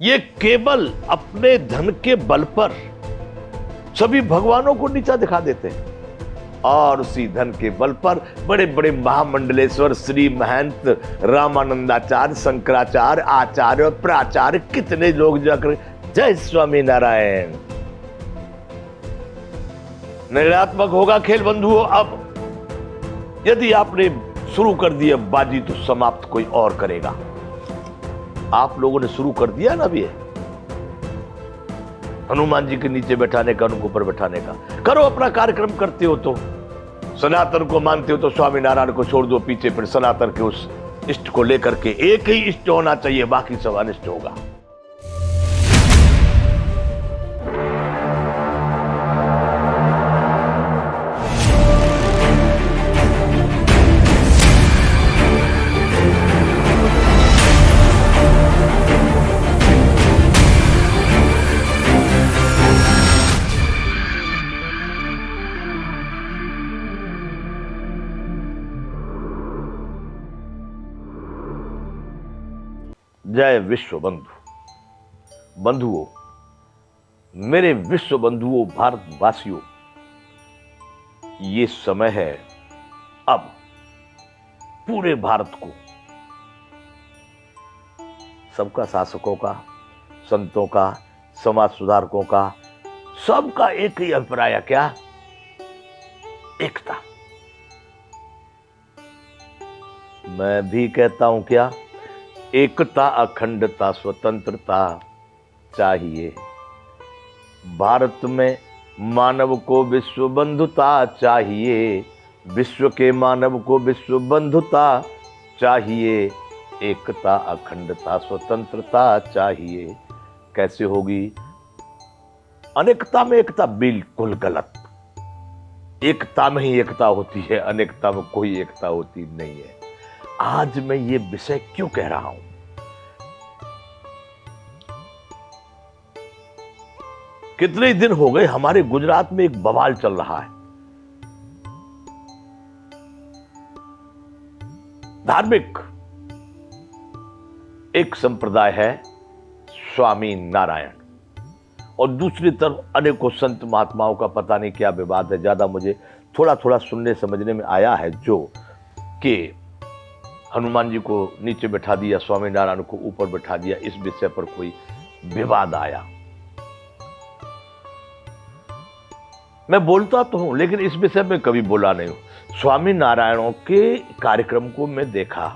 ये केवल अपने धन के बल पर सभी भगवानों को नीचा दिखा देते हैं और उसी धन के बल पर बड़े बड़े महामंडलेश्वर श्री महंत रामानंदाचार्य शंकराचार्य आचार्य प्राचार्य कितने लोग जाकर जय स्वामी नारायण। निर्णयात्मक होगा खेल बंधुओं। अब यदि आपने शुरू कर दिया बाजी तो समाप्त कोई और करेगा। आप लोगों ने शुरू कर दिया ना अभी हनुमान जी के नीचे बैठाने का, उनको ऊपर बैठाने का। करो अपना कार्यक्रम। करते हो तो सनातन को मानते हो तो स्वामी नारायण को छोड़ दो पीछे, फिर सनातन के उस इष्ट को लेकर के एक ही इष्ट होना चाहिए, बाकी सब अनिष्ट होगा। जय विश्व बंधु। बंधुओं, मेरे विश्व बंधुओं, भारतवासियों, ये समय है अब पूरे भारत को, सबका, शासकों का, संतों का, समाज सुधारकों का, सबका एक ही अभिप्राय है। क्या? एकता। मैं भी कहता हूं क्या? एकता, अखंडता, स्वतंत्रता चाहिए। भारत में मानव को विश्व बंधुता चाहिए, विश्व के मानव को विश्व बंधुता चाहिए। एकता, अखंडता, स्वतंत्रता चाहिए। कैसे होगी? अनेकता में एकता बिल्कुल गलत। एकता में ही एकता होती है, अनेकता में कोई एकता होती नहीं है। आज मैं ये विषय क्यों कह रहा हूं? कितने दिन हो गए हमारे गुजरात में एक बवाल चल रहा है। धार्मिक एक संप्रदाय है स्वामी नारायण, और दूसरी तरफ अनेकों संत महात्माओं का पता नहीं क्या विवाद है। ज्यादा मुझे थोड़ा थोड़ा सुनने समझने में आया है जो कि हनुमान जी को नीचे बैठा दिया, स्वामी नारायण को ऊपर बैठा दिया, इस विषय पर कोई विवाद आया। मैं बोलता तो हूं लेकिन इस विषय में कभी बोला नहीं हूं। स्वामी नारायणों के कार्यक्रम को मैं देखा,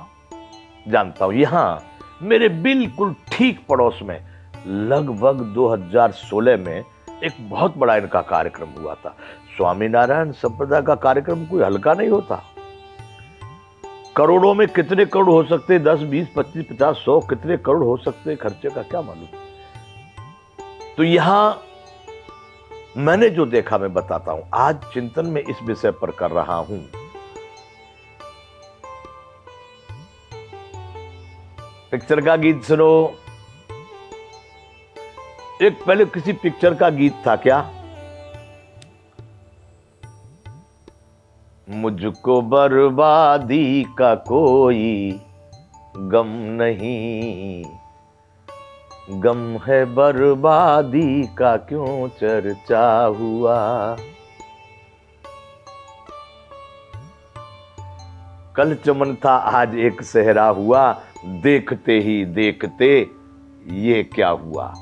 जानता हूं। यहां मेरे बिल्कुल ठीक पड़ोस में लगभग 2016 में एक बहुत बड़ा इनका कार्यक्रम हुआ था। स्वामी नारायण संप्रदाय का कार्यक्रम कोई हल्का नहीं होता। करोड़ों में कितने करोड़ हो सकते, 10, 20, 25, 50, 100 कितने करोड़ हो सकते खर्चे का क्या मालूम। तो यहां मैंने जो देखा मैं बताता हूं। आज चिंतन में इस विषय पर कर रहा हूं। पिक्चर का गीत सुनो। एक पहले किसी पिक्चर का गीत था क्या? मुझको बर्बादी का कोई गम नहीं, गम है बर्बादी का क्यों चर्चा हुआ। कल चमन था आज एक सेहरा हुआ, देखते ही देखते ये क्या हुआ।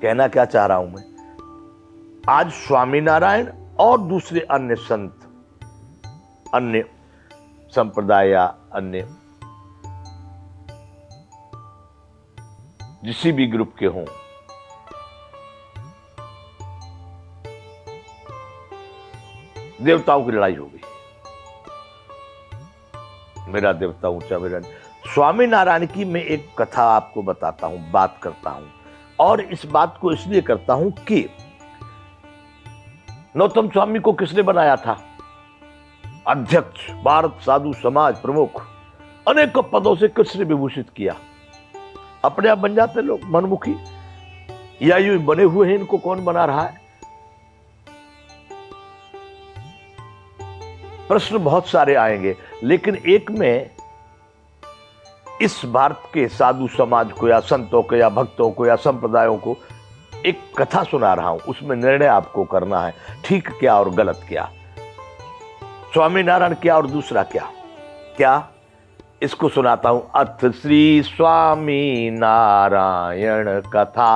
कहना क्या चाह रहा हूं मैं? आज स्वामी नारायण और दूसरे अन्य संत, अन्य संप्रदाय या अन्य किसी भी ग्रुप के हों, देवताओं की लड़ाई हो गई। मेरा देवता ऊंचा, मेरा। स्वामी नारायण की मैं एक कथा आपको बताता हूं, बात करता हूं, और इस बात को इसलिए करता हूं कि नौतम स्वामी को किसने बनाया था? अध्यक्ष, भारत साधु समाज प्रमुख, अनेक पदों से किसने विभूषित किया? अपने आप बन जाते लोग मनमुखी, या यूं बने हुए हैं? इनको कौन बना रहा है? प्रश्न बहुत सारे आएंगे, लेकिन एक में इस भारत के साधु समाज को या संतों को या भक्तों को या संप्रदायों को एक कथा सुना रहा हूं, उसमें निर्णय आपको करना है, ठीक क्या और गलत क्या, स्वामीनारायण क्या और दूसरा क्या। क्या, इसको सुनाता हूं। अथ श्री स्वामी नारायण कथा।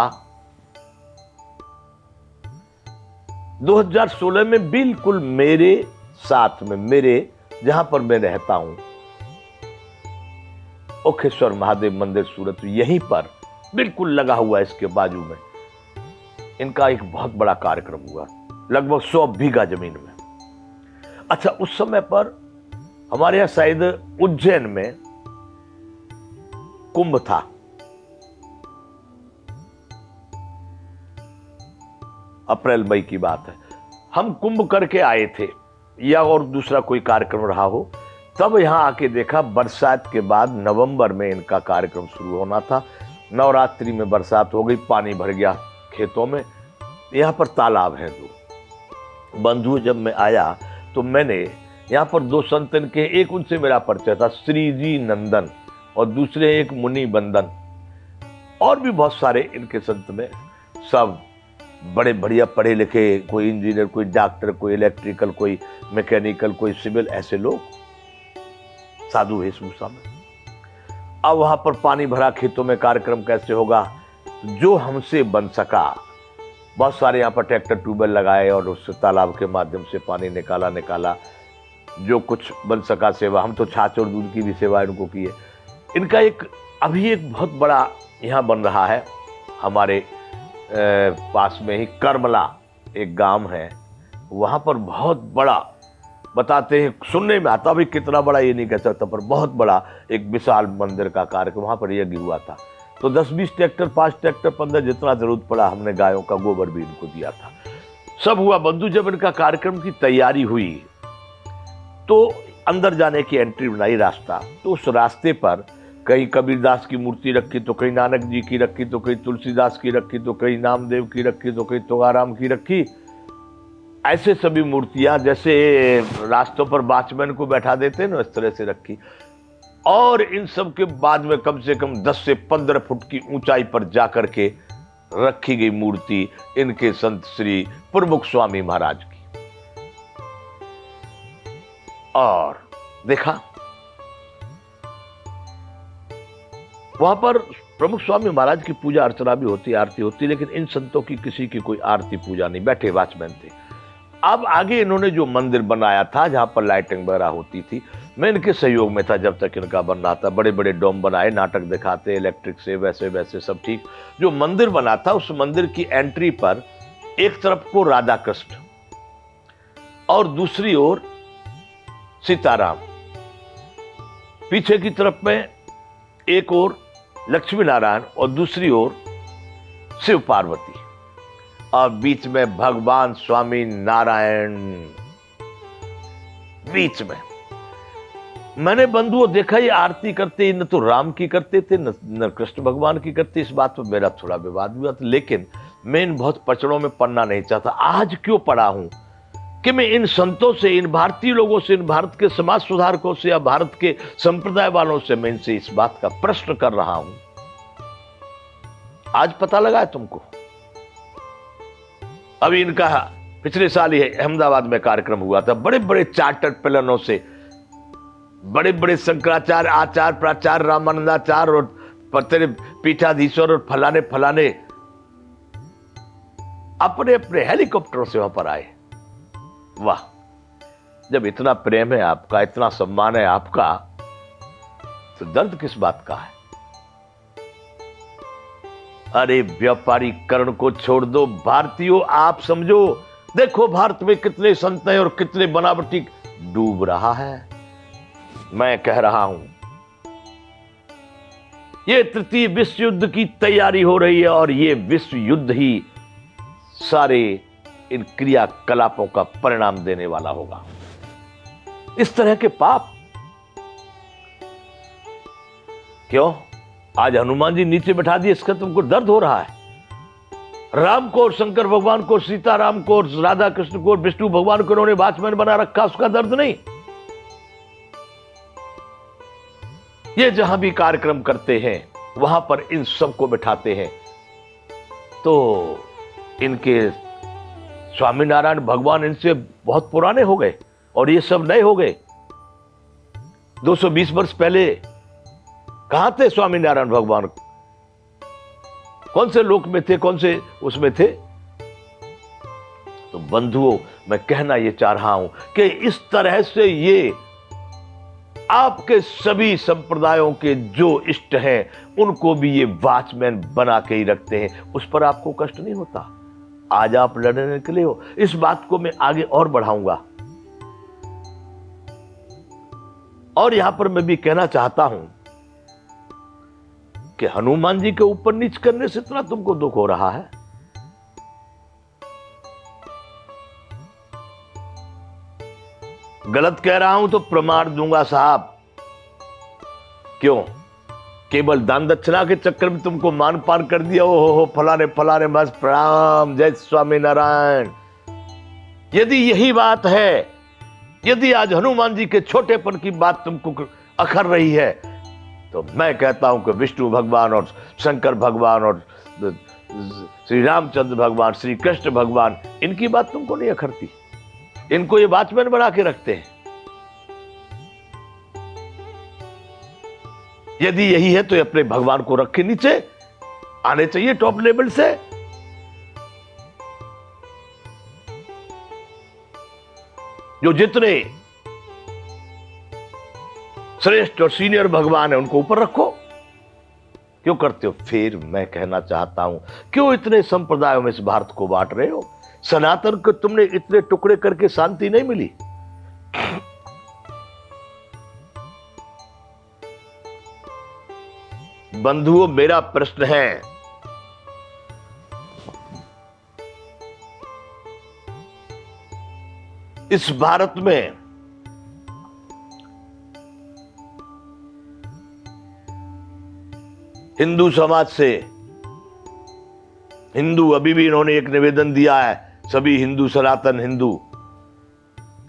2016 में बिल्कुल मेरे साथ में, मेरे जहां पर मैं रहता हूं, ओखेश्वर महादेव मंदिर सूरत, यहीं पर बिल्कुल लगा हुआ है, इसके बाजू में इनका एक बहुत बड़ा कार्यक्रम हुआ, लगभग 100 बीघा जमीन में। अच्छा, उस समय पर हमारे यहां शायद उज्जैन में कुंभ था। अप्रैल मई की बात है। हम कुंभ करके आए थे या और दूसरा कोई कार्यक्रम रहा हो, तब यहां आके देखा बरसात के बाद नवंबर में इनका कार्यक्रम शुरू होना था। नवरात्रि में बरसात हो गई, पानी भर गया खेतों में। यहां पर तालाब है दो। बंधु जब मैं आया तो मैंने यहां पर 2 संतन के, एक उनसे मेरा परिचय था, श्रीजी नंदन, और दूसरे एक मुनि बंदन, और भी बहुत सारे इनके संत में, सब बड़े बढ़िया पढ़े लिखे, कोई इंजीनियर, कोई डॉक्टर, कोई इलेक्ट्रिकल, कोई मैकेनिकल, कोई सिविल, ऐसे लोग साधु वेशभूषा में। अब वहां पर पानी भरा खेतों में, कार्यक्रम कैसे होगा, जो हमसे बन सका, बहुत सारे यहाँ पर ट्रैक्टर ट्यूबवेल लगाए और उस तालाब के माध्यम से पानी निकाला, जो कुछ बन सका सेवा। हम तो छाछ और दूध की भी सेवा इनको की है। इनका अभी एक बहुत बड़ा यहाँ बन रहा है हमारे पास में ही, करमला एक गांव है, वहां पर बहुत बड़ा, बताते हैं, सुनने में आता, भी कितना बड़ा ये नहीं कह सकता, पर बहुत बड़ा एक विशाल मंदिर का कार्यक्रम वहां पर यज्ञ हुआ था। तो 10-20 ट्रैक्टर, 5 ट्रैक्टर, 15, जितना जरूरत पड़ा, हमने गायों का गोबर भी इनको दिया था। सब हुआ। बंधु जब इनका कार्यक्रम की तैयारी हुई तो अंदर जाने की एंट्री बनाई, रास्ता, तो उस रास्ते पर कहीं कबीरदास की मूर्ति रखी, तो कहीं नानक जी की रखी, तो कहीं तुलसीदास की रखी, तो कहीं नामदेव की रखी, तो कहीं तुकाराम की रखी। ऐसे सभी मूर्तियां, जैसे रास्तों पर वॉचमैन को बैठा देते हैं ना, इस तरह से रखी। और इन सब के बाद में कम से कम 10 से 15 फुट की ऊंचाई पर जाकर के रखी गई मूर्ति इनके संत श्री प्रमुख स्वामी महाराज की। और देखा, वहां पर प्रमुख स्वामी महाराज की पूजा अर्चना भी होती, आरती होती, लेकिन इन संतों की किसी की कोई आरती पूजा नहीं, बैठे वॉचमैन थे। अब आगे इन्होंने जो मंदिर बनाया था, जहां पर लाइटिंग वगैरह होती थी, मैं इनके सहयोग में था जब तक इनका बन रहा था। बड़े बड़े डोम बनाए, नाटक दिखाते, इलेक्ट्रिक से, वैसे वैसे सब ठीक। जो मंदिर बना था, उस मंदिर की एंट्री पर एक तरफ को राधा कृष्ण और दूसरी ओर सीताराम, पीछे की तरफ में एक ओर लक्ष्मी नारायण और दूसरी ओर शिव पार्वती, और बीच में भगवान स्वामी नारायण बीच में। मैंने बंधुओं देखा, ये आरती करते न तो राम की करते थे न कृष्ण भगवान की करते। इस बात पर मेरा थोड़ा विवाद हुआ था, लेकिन मैं इन बहुत पचड़ों में पड़ना नहीं चाहता। आज क्यों पड़ा हूं कि मैं इन संतों से, इन भारतीय लोगों से, इन भारत के समाज सुधारकों से या भारत के संप्रदाय वालों से मैं इनसे इस बात का प्रश्न कर रहा हूं। आज पता लगा है तुमको? अभी इनका पिछले साल ही अहमदाबाद में कार्यक्रम हुआ था, बड़े बड़े चार्टर्ड प्लानों से, बड़े बड़े शंकराचार्य, आचार्य, प्राचार्य, रामानंदाचार्य और तेरे पीठाधीश्वर और फलाने फलाने अपने अपने हेलीकॉप्टरों से वहां पर आए। वाह, जब इतना प्रेम है आपका, इतना सम्मान है आपका, तो दर्द किस बात का है? अरे व्यापारीकरण को छोड़ दो भारतीयों, आप समझो। देखो भारत में कितने संत हैं और कितने बनावटी डूब रहा है। मैं कह रहा हूं, ये तृतीय विश्व युद्ध की तैयारी हो रही है, और ये विश्व युद्ध ही सारे इन क्रियाकलापों का परिणाम देने वाला होगा। इस तरह के पाप क्यों? आज हनुमान जी नीचे बैठा दिए, इसका तुमको दर्द हो रहा है? राम को और शंकर भगवान को, सीताराम को और राधा कृष्ण को और विष्णु भगवान को उन्होंने वॉचमैन बना रखा, उसका दर्द नहीं? ये जहां भी कार्यक्रम करते हैं वहां पर इन सबको बिठाते हैं। तो इनके स्वामीनारायण भगवान इनसे बहुत पुराने हो गए और ये सब नए हो गए। 220 वर्ष पहले कहां थे स्वामीनारायण भगवान? कौन से लोक में थे, कौन से उसमें थे? तो बंधुओं, मैं कहना ये चाह रहा हूं कि इस तरह से ये आपके सभी संप्रदायों के जो इष्ट हैं उनको भी ये वॉचमैन बना के ही रखते हैं। उस पर आपको कष्ट नहीं होता। आज आप लड़ने निकले हो, इस बात को मैं आगे और बढ़ाऊंगा। और यहां पर मैं भी कहना चाहता हूं कि हनुमान जी के ऊपर नीच करने से इतना तुमको दुख हो रहा है। गलत कह रहा हूं तो प्रमाण दूंगा साहब। क्यों? केवल दान दक्षिणा के चक्कर में तुमको मान पान कर दिया। हो फलाने फलाने बस प्रणाम, जय स्वामी नारायण। यदि यही बात है, यदि आज हनुमान जी के छोटेपन की बात तुमको अखर रही है, तो मैं कहता हूं कि विष्णु भगवान और शंकर भगवान और श्री रामचंद्र भगवान, श्री कृष्ण भगवान, इनकी बात तुमको नहीं अखरती। इनको ये वॉचमैन बना के रखते हैं। यदि यही है तो अपने भगवान को रखे नीचे, आने चाहिए टॉप लेवल से। जो जितने श्रेष्ठ और सीनियर भगवान है उनको ऊपर रखो। क्यों करते हो? फिर मैं कहना चाहता हूं, क्यों इतने संप्रदायों में इस भारत को बांट रहे हो? सनातन को तुमने इतने टुकड़े करके शांति नहीं मिली। बंधुओं, मेरा प्रश्न है, इस भारत में हिंदू समाज से, हिंदू अभी भी इन्होंने एक निवेदन दिया है, सभी हिंदू सनातन हिंदू।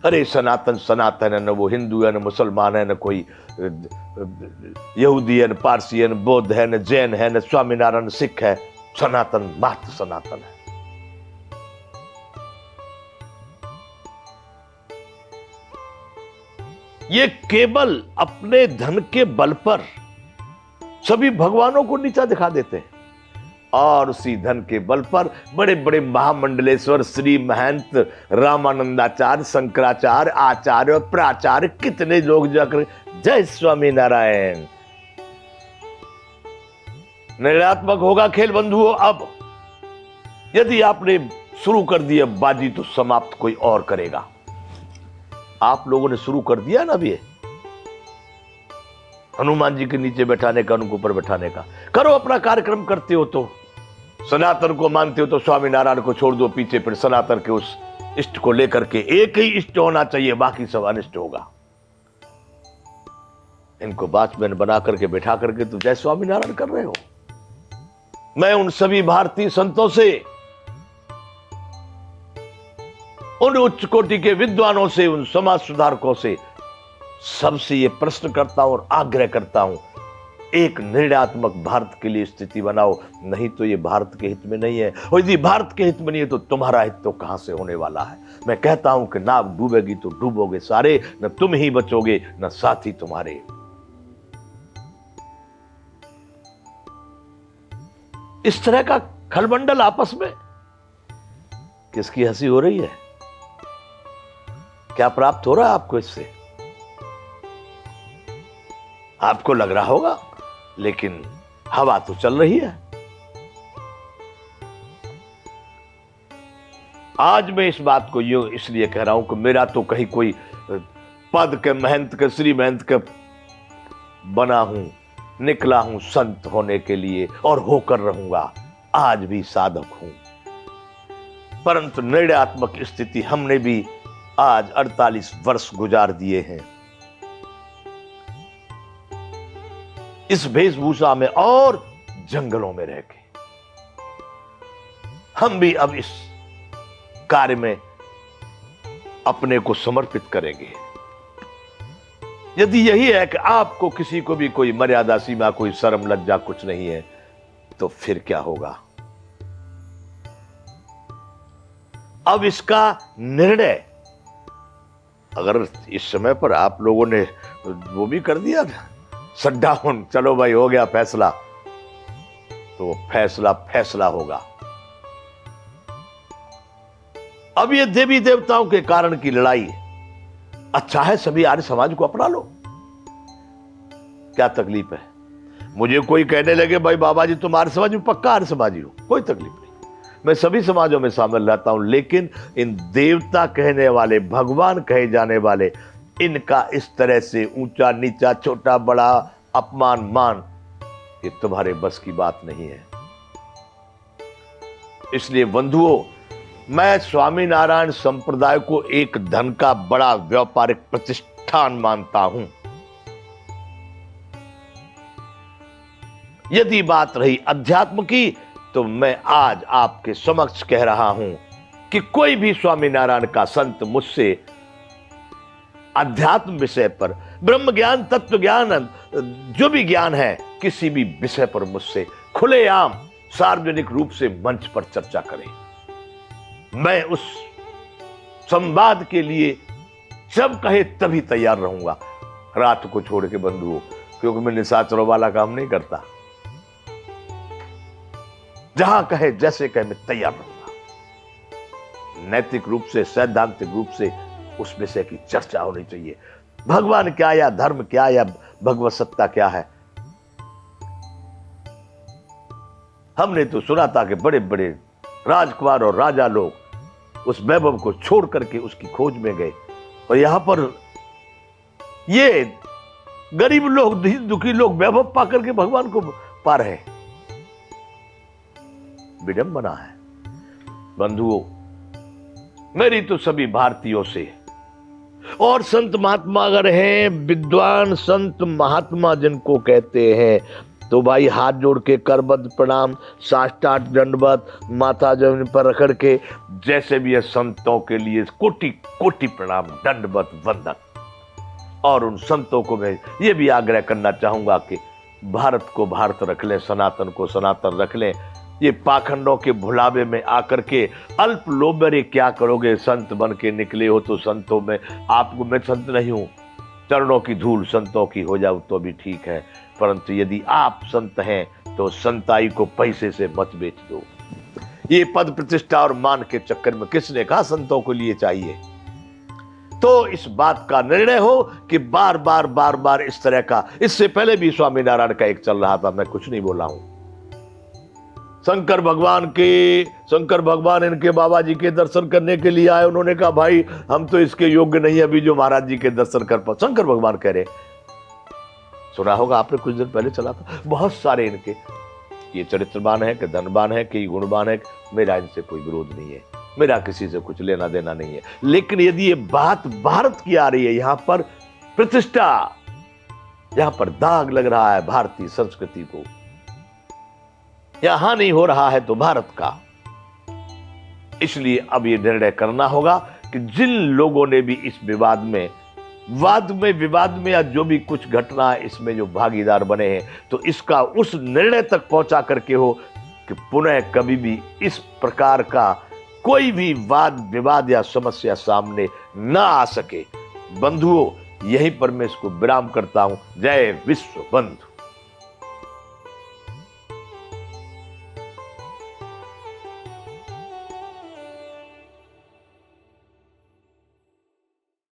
अरे सनातन सनातन है, न वो हिंदू है, न मुसलमान है, न कोई यहूदी है, न पारसी है, न बौद्ध है, न जैन है, न स्वामीनारायण सिख है। सनातन मात्र सनातन है। ये केवल अपने धन के बल पर सभी भगवानों को नीचा दिखा देते हैं और उसी धन के बल पर बड़े बड़े महामंडलेश्वर, श्री महंत, रामानंदाचार्य, शंकराचार्य, आचार्य और प्राचार्य, कितने लोग जाकर जय स्वामी नारायण। निर्णयात्मक होगा खेल बंधुओं। अब यदि आपने शुरू कर दिया बाजी तो समाप्त कोई और करेगा। आप लोगों ने शुरू कर दिया ना अब ये हनुमान जी के नीचे बैठाने का, उनको ऊपर बैठाने का। करो अपना कार्यक्रम। करते हो तो सनातन को मानते हो तो स्वामी नारायण को छोड़ दो पीछे, फिर सनातन के उस इष्ट को लेकर के एक ही इष्ट होना चाहिए, बाकी सब अनिष्ट होगा। इनको वॉचमैन बना करके बैठा करके तो जय स्वामी नारायण कर रहे हो। मैं उन सभी भारतीय संतों से, उन उच्च कोटि के विद्वानों से, उन समाज सुधारकों से, सबसे ये प्रश्न करता हूं और आग्रह करता हूं, एक निर्णयात्मक भारत के लिए स्थिति बनाओ। नहीं तो ये भारत के हित में नहीं है, और यदि भारत के हित में नहीं है तो तुम्हारा हित तो कहां से होने वाला है। मैं कहता हूं कि नाव डूबेगी तो डूबोगे सारे, न तुम ही बचोगे न साथी तुम्हारे। इस तरह का खलबंडल आपस में किसकी हंसी हो रही है? क्या प्राप्त हो रहा है आपको इससे? आपको लग रहा होगा, लेकिन हवा तो चल रही है। आज मैं इस बात को यूं इसलिए कह रहा हूं कि मेरा तो कहीं कोई पद के महंत के, श्री महंत के बना हूं, निकला हूं संत होने के लिए और होकर रहूंगा। आज भी साधक हूं, परंतु निर्णयात्मक स्थिति हमने भी आज 48 वर्ष गुजार दिए हैं इस वेशभूषा में और जंगलों में रह के। हम भी अब इस कार्य में अपने को समर्पित करेंगे। यदि यही है कि आपको किसी को भी कोई मर्यादा सीमा, कोई शर्म लज्जा कुछ नहीं है, तो फिर क्या होगा? अब इसका निर्णय अगर इस समय पर आप लोगों ने वो भी कर दिया था, शट डाउन, चलो भाई हो गया फैसला, तो फैसला फैसला होगा। अब ये देवी देवताओं के कारण की लड़ाई, अच्छा है सभी आर्य समाज को अपना लो, क्या तकलीफ है? मुझे कोई कहने लगे भाई बाबा जी तुम आर्य समाज में पक्का आर्य समाजी हो, कोई तकलीफ नहीं, मैं सभी समाजों में शामिल रहता हूं, लेकिन इन देवता कहने वाले, भगवान कहे जाने वाले, इनका इस तरह से ऊंचा नीचा, छोटा बड़ा, अपमान मान, ये तुम्हारे बस की बात नहीं है। इसलिए बंधुओं, मैं स्वामीनारायण संप्रदाय को एक धन का बड़ा व्यापारिक प्रतिष्ठान मानता हूं। यदि बात रही अध्यात्म की, तो मैं आज आपके समक्ष कह रहा हूं कि कोई भी स्वामीनारायण का संत मुझसे अध्यात्म विषय पर, ब्रह्म ज्ञान, तत्व ज्ञान, जो भी ज्ञान है, किसी भी विषय पर मुझसे खुलेआम सार्वजनिक रूप से मंच पर चर्चा करें, मैं उस संवाद के लिए जब कहे तभी तैयार रहूंगा, रात को छोड़ के बंधुओं, क्योंकि मैं निशाचरों वाला काम नहीं करता। जहां कहे जैसे कहे मैं तैयार रहूंगा। नैतिक रूप से, सैद्धांतिक रूप से उस विषय की चर्चा होनी चाहिए। भगवान क्या या धर्म क्या या भगवत सत्ता क्या है। हमने तो सुना था कि बड़े बड़े राजकुमार और राजा लोग उस वैभव को छोड़ करके उसकी खोज में गए, और यहां पर ये गरीब लोग, दुखी लोग वैभव पा करके भगवान को पा रहे हैं। विडंबना है। बंधुओं, मेरी तो सभी भारतीयों से, और संत महात्मा अगर हैं, विद्वान संत महात्मा जिनको कहते हैं, तो भाई हाथ जोड़ के करबद्ध प्रणाम, साष्टांग दंडवत, माथा जमीन पर रखड़ के, जैसे भी है संतों के लिए कोटि कोटि प्रणाम, दंडवत वंदन। और उन संतों को मैं ये भी आग्रह करना चाहूंगा कि भारत को भारत रख लें, सनातन को सनातन रख लें। ये पाखंडों के भुलावे में आकर के अल्प लोभरे क्या करोगे, संत बन के निकले हो तो संतों में आपको, मैं संत नहीं हूं, चरणों की धूल संतों की हो जाऊं तो भी ठीक है, परंतु यदि आप संत हैं तो संताई को पैसे से मत बेच दो। ये पद प्रतिष्ठा और मान के चक्कर में किसने कहा संतों को लिए चाहिए? तो इस बात का निर्णय हो कि बार बार इस तरह का, इससे पहले भी स्वामीनारायण का एक चल रहा था, मैं कुछ नहीं बोला हूं। शंकर भगवान इनके बाबा जी के दर्शन करने के लिए आए, उन्होंने कहा भाई हम तो इसके योग्य नहीं, अभी जो महाराज जी के दर्शन कर पाओ। शंकर भगवान कह रहे, सुना होगा आपने, कुछ दिन पहले चला था। बहुत सारे इनके ये चरित्रवान है कि धनवान है कि गुणवान है, मेरा इनसे कोई विरोध नहीं है, मेरा किसी से कुछ लेना देना नहीं है। लेकिन यदि ये बात भारत की आ रही है, यहां पर प्रतिष्ठा, यहां पर दाग लग रहा है भारतीय संस्कृति को, यहां नहीं हो रहा है तो भारत का। इसलिए अब यह निर्णय करना होगा कि जिन लोगों ने भी इस विवाद में या जो भी कुछ घटना है इसमें जो भागीदार बने हैं, तो इसका उस निर्णय तक पहुंचा करके हो कि पुनः कभी भी इस प्रकार का कोई भी वाद विवाद या समस्या सामने न आ सके। बंधुओं, यहीं पर मैं इसको विराम करता हूं। जय विश्व बंधु।